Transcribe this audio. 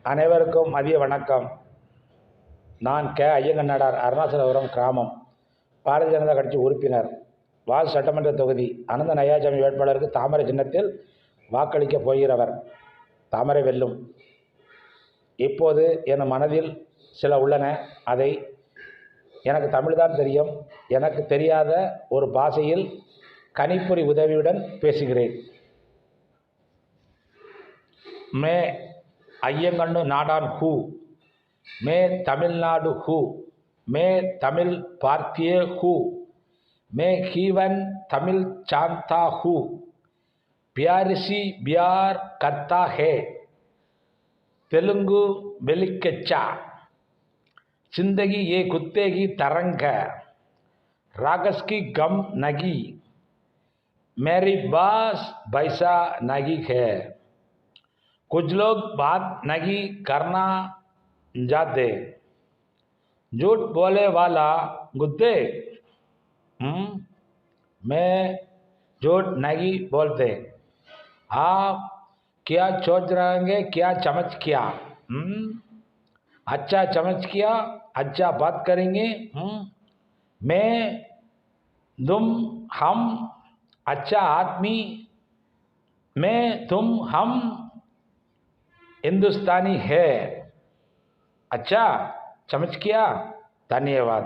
அனைவருக்கும் மதிய வணக்கம். நான் ஐயங்கண்ணாடார், அருணாச்சலபுரம் கிராமம், பாரதிய ஜனதா கட்சி உறுப்பினர், வால் சட்டமன்ற தொகுதி. அனந்தன் ஐயாசாமி வேட்பாளருக்கு தாமரை சின்னத்தில் வாக்களிக்கப் போகிறவர். தாமரை வெல்லும். இப்போது என் மனதில் சில உள்ளன. அதை எனக்கு தமிழ்தான் தெரியும். எனக்கு தெரியாத ஒரு பாஷையில் கணிப்பொறி உதவியுடன் பேசுகிறேன். மே ஐயங்கண்ணு நாடான் who, May Tamil Nadu who, May Tamil பார்த்திய who, May ஹீவன் Tamil Shantha who, பியாரிசி Pyaar கர்த்தா ஹே, தெலுங்கு வெலிக்கச்சா, जिंदगी ये कुत्ते की तरंग है, रागस की गम नगी, मेरी बास बैसा नगी है, कुछ लोग बात नहीं करना जाते, झूठ बोले वाला गुद्दे, मैं झूठ नहीं बोलते, आप क्या सोच रहे हैं, क्या चमच किया, अच्छा चमच किया, अच्छा बात करेंगे, मैं तुम हम अच्छा आदमी, मैं तुम हम हिंदुस्तानी है, अच्छा चमच किया. धन्यवाद.